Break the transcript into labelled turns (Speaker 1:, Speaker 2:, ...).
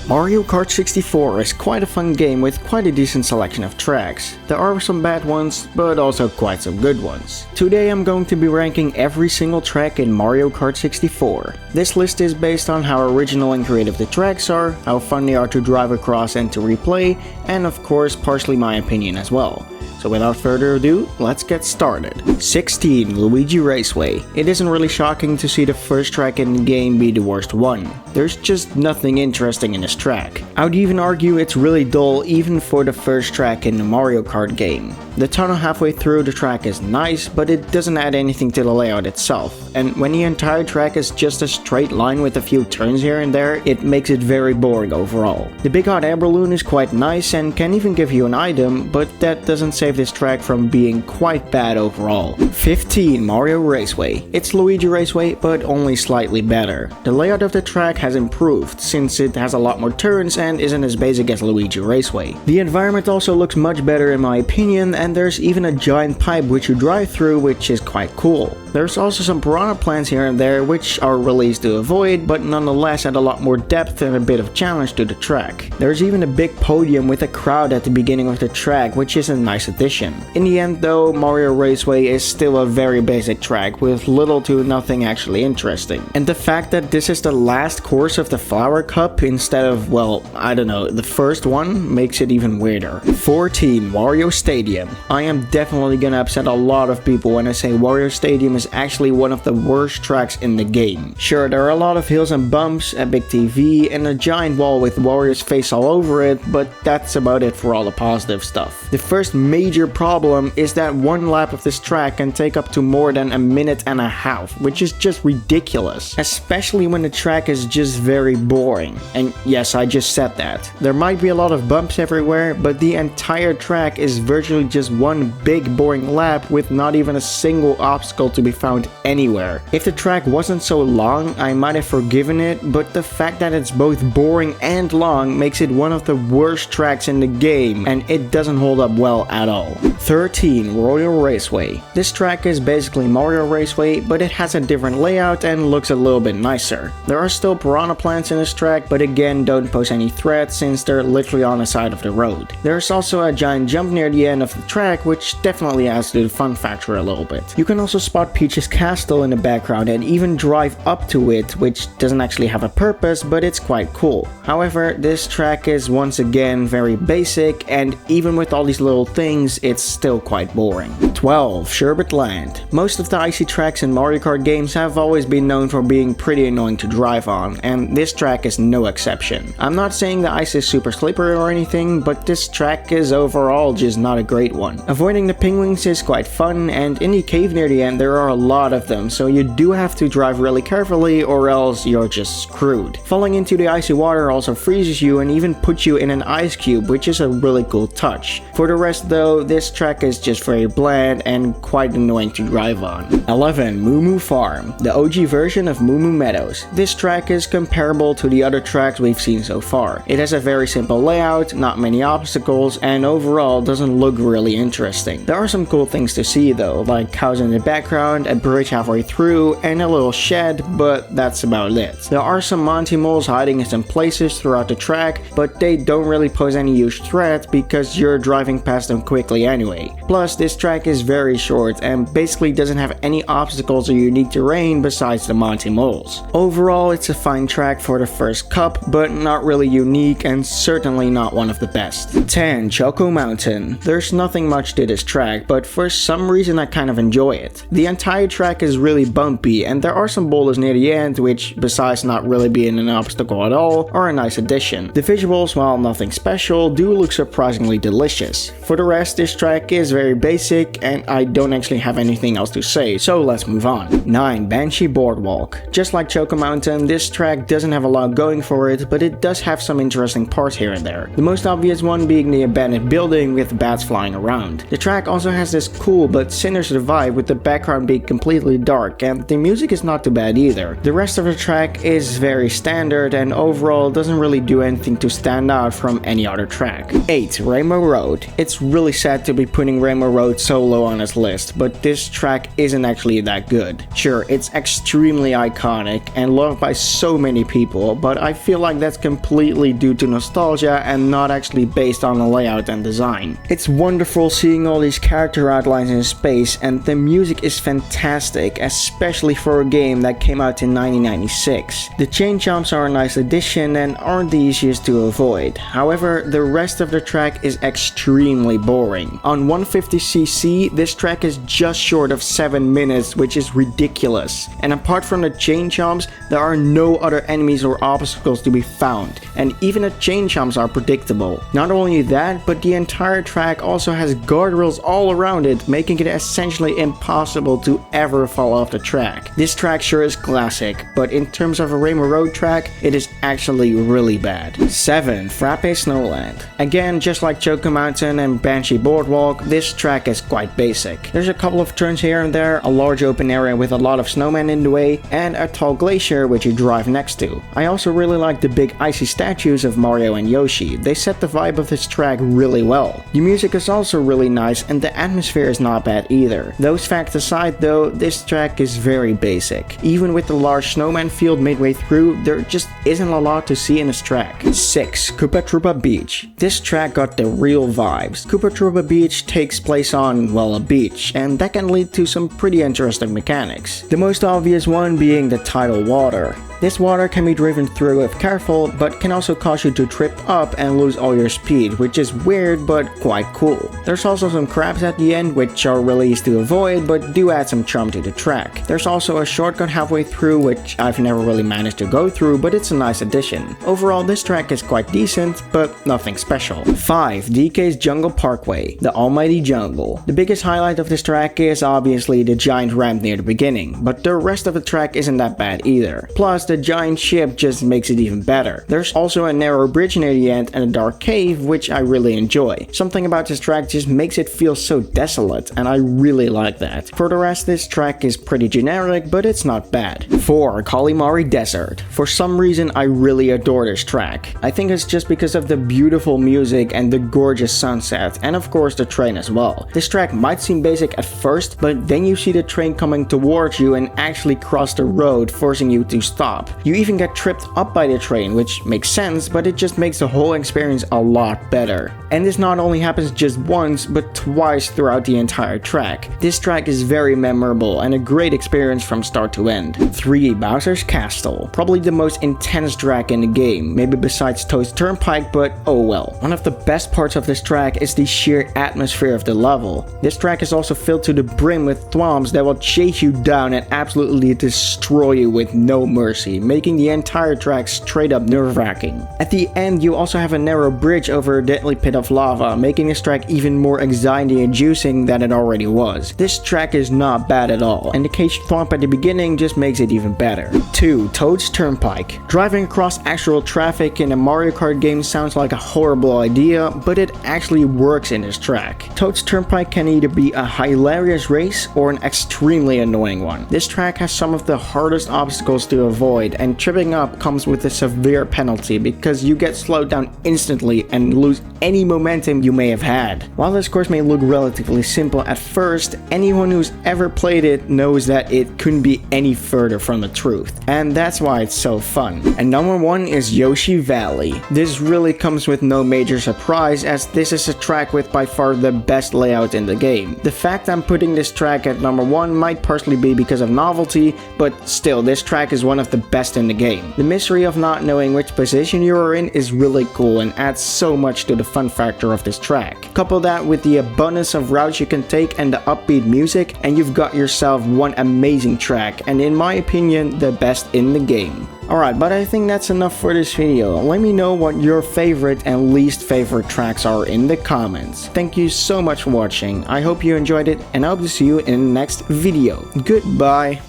Speaker 1: Mario Kart 64 is quite a fun game with quite a decent selection of tracks. There are some bad ones, but also quite some good ones. Today I'm going to be ranking every single track in Mario Kart 64. This list is based on how original and creative the tracks are, how fun they are to drive across and to replay, and of course partially my opinion as well. So without further ado, let's get started. 16. Luigi Raceway. It isn't really shocking to see the first track in the game be the worst one. There's just nothing interesting in this track. I would even argue it's really dull even for the first track in the Mario Kart game. The tunnel halfway through the track is nice, but it doesn't add anything to the layout itself. And when the entire track is just a straight line with a few turns here and there, it makes it very boring overall. The big hot air balloon is quite nice and can even give you an item, but that doesn't save this track from being quite bad overall. 15. Mario Raceway. It's Luigi Raceway, but only slightly better. The layout of the track has improved, since it has a lot more turns and isn't as basic as Luigi Raceway. The environment also looks much better in my opinion, and there's even a giant pipe which you drive through, which is quite cool. There's also some piranha plants here and there which are released to avoid, but nonetheless add a lot more depth and a bit of challenge to the track. There's even a big podium with a crowd at the beginning of the track, which is a nice addition. In the end though, Mario Raceway is still a very basic track with little to nothing actually interesting. And the fact that this is the last course of the Flower Cup instead of, well, I don't know, the first one makes it even weirder. 14. Wario Stadium. I am definitely gonna upset a lot of people when I say Wario Stadium is actually one of the worst tracks in the game. Sure, there are a lot of hills and bumps, a big TV, and a giant wall with Wario's face all over it, but that's about it for all the positive stuff. The first major problem is that one lap of this track can take up to more than a minute and a half, which is just ridiculous, especially when the track is just very boring. And yes, I just said that. There might be a lot of bumps everywhere, but the entire track is virtually just one big boring lap with not even a single obstacle to be found anywhere. If the track wasn't so long, I might have forgiven it, but the fact that it's both boring and long makes it one of the worst tracks in the game, and it doesn't hold up well at all. 13. Royal Raceway. This track is basically Mario Raceway, but it has a different layout and looks a little bit nicer. There are still piranha plants in this track, but again don't pose any threat since they're literally on the side of the road. There's also a giant jump near the end of the track, which definitely adds to the fun factor a little bit. You can also spot Peach's castle in the background and even drive up to it, which doesn't actually have a purpose, but it's quite cool. However, this track is once again very basic, and even with all these little things, it's still quite boring. 12. Sherbet Land. Most of the icy tracks in Mario Kart games have always been known for being pretty annoying to drive on, and this track is no exception. I'm not saying the ice is super slippery or anything, but this track is overall just not a great one. Avoiding the penguins is quite fun, and in the cave near the end there are a lot of them, so you do have to drive really carefully or else you're just screwed. Falling into the icy water also freezes you and even puts you in an ice cube, which is a really cool touch. For the rest though, this track is just very bland and quite annoying to drive on. 11. Moomoo Farm. The OG version of Moomoo Meadows. This track is comparable to the other tracks we've seen so far. It has a very simple layout, not many obstacles, and overall doesn't look really interesting. There are some cool things to see though, like cows in the background, a bridge halfway through, and a little shed, but that's about it. There are some Monty moles hiding in some places throughout the track, but they don't really pose any huge threat because you're driving past them quickly anyway. Plus, this track is very short and basically doesn't have any obstacles or unique terrain besides the Monty moles. Overall, it's a fine track for the first cup, but not really unique and certainly not one of the best. 10. Choco Mountain. There's nothing much to this track, but for some reason I kind of enjoy it. The entire track is really bumpy, and there are some boulders near the end which, besides not really being an obstacle at all, are a nice addition. The visuals, while nothing special, do look surprisingly delicious. For the rest, this track is very basic and I don't actually have anything else to say, so let's move on. 9. Banshee Boardwalk. Just like Choco Mountain, this track doesn't have a lot going for it, but it does have some interesting parts here and there. The most obvious one being the abandoned building with bats flying around. The track also has this cool but sinister vibe with the background being completely dark, and the music is not too bad either. The rest of the track is very standard and overall doesn't really do anything to stand out from any other track. 8. Rainbow Road. It's really sad to be putting Rainbow Road so low on this list, but this track isn't actually that good. Sure, it's extremely iconic and loved by so so many people, but I feel like that's completely due to nostalgia and not actually based on the layout and design. It's wonderful seeing all these character outlines in space, and the music is fantastic, especially for a game that came out in 1996. The chain jumps are a nice addition and aren't the easiest to avoid. However, the rest of the track is extremely boring. On 150cc, this track is just short of 7 minutes, which is ridiculous. And apart from the chain jumps, there are no other enemies or obstacles to be found, and even the chain jumps are predictable. Not only that, but the entire track also has guardrails all around it, making it essentially impossible to ever fall off the track. This track sure is classic, but in terms of a Rainbow Road track, it is actually really bad. 7. Frappe Snowland. Again, just like Choco Mountain and Banshee Boardwalk, this track is quite basic. There's a couple of turns here and there, a large open area with a lot of snowmen in the way, and a tall glacier which you drive next to. I also really like the big icy statues of Mario and Yoshi. They set the vibe of this track really well. The music is also really nice and the atmosphere is not bad either. Those facts aside though, this track is very basic. Even with the large snowman field midway through, there just isn't a lot to see in this track. 6. Koopa Troopa Beach. This track got the real vibes. Koopa Troopa Beach takes place on, well, a beach, and that can lead to some pretty interesting mechanics. The most obvious one being the tidal water. This water can be driven through if careful, but can also cause you to trip up and lose all your speed, which is weird but quite cool. There's also some crabs at the end, which are really easy to avoid, but do add some charm to the track. There's also a shortcut halfway through, which I've never really managed to go through, but it's a nice addition. Overall, this track is quite decent, but nothing special. 5. DKs Jungle Parkway, the almighty jungle. The biggest highlight of this track is obviously the giant ramp near the beginning, but the rest of the track isn't that bad either. Plus, the giant ship just makes it even better. There's also a narrow bridge near the end and a dark cave, which I really enjoy. Something about this track just makes it feel so desolate, and I really like that. For the rest, this track is pretty generic, but it's not bad. 4. Calimari Desert. For some reason, I really adore this track. I think it's just because of the beautiful music and the gorgeous sunset, and of course the train as well. This track might seem basic at first, but then you see the train coming towards you and actually cross the road, forcing you to stop. You even get tripped up by the train, which makes sense, but it just makes the whole experience a lot better. And this not only happens just once, but twice throughout the entire track. This track is very memorable and a great experience from start to end. 3. Bowser's Castle. Probably the most intense track in the game, maybe besides Toad's Turnpike, but oh well. One of the best parts of this track is the sheer atmosphere of the level. This track is also filled to the brim with thwomps that will chase you down and absolutely destroy you with no mercy, making the entire track straight up nerve-wracking. At the end, you also have a narrow bridge over a deadly pit of lava, making this track even more anxiety-inducing than it already was. This track is not bad at all, and the cage thwomp at the beginning just makes it even better. 2. Toad's Turnpike. Driving across actual traffic in a Mario Kart game sounds like a horrible idea, but it actually works in this track. Toad's Turnpike can either be a hilarious race or an extremely annoying one. This track has some of the hardest obstacles to avoid, and tripping up comes with a severe penalty because you get slowed down instantly and lose any momentum you may have had. While this course may look relatively simple at first, anyone who's ever played it knows that it couldn't be any further from the truth, and that's why it's so fun. And number 1 is Yoshi Valley. This really comes with no major surprise, as this is a track with by far the best layout in the game. The fact I'm putting this track at number 1 might partially be because of novelty, but still, this track is one of the best in the game. The mystery of not knowing which position you are in is really cool and adds so much to the fun factor of this track. Couple that with the abundance of routes you can take and the upbeat music, and you've got yourself one amazing track, and in my opinion, the best in the game. Alright, but I think that's enough for this video. Let me know what your favorite and least favorite tracks are in the comments. Thank you so much for watching. I hope you enjoyed it, and I hope to see you in the next video. Goodbye.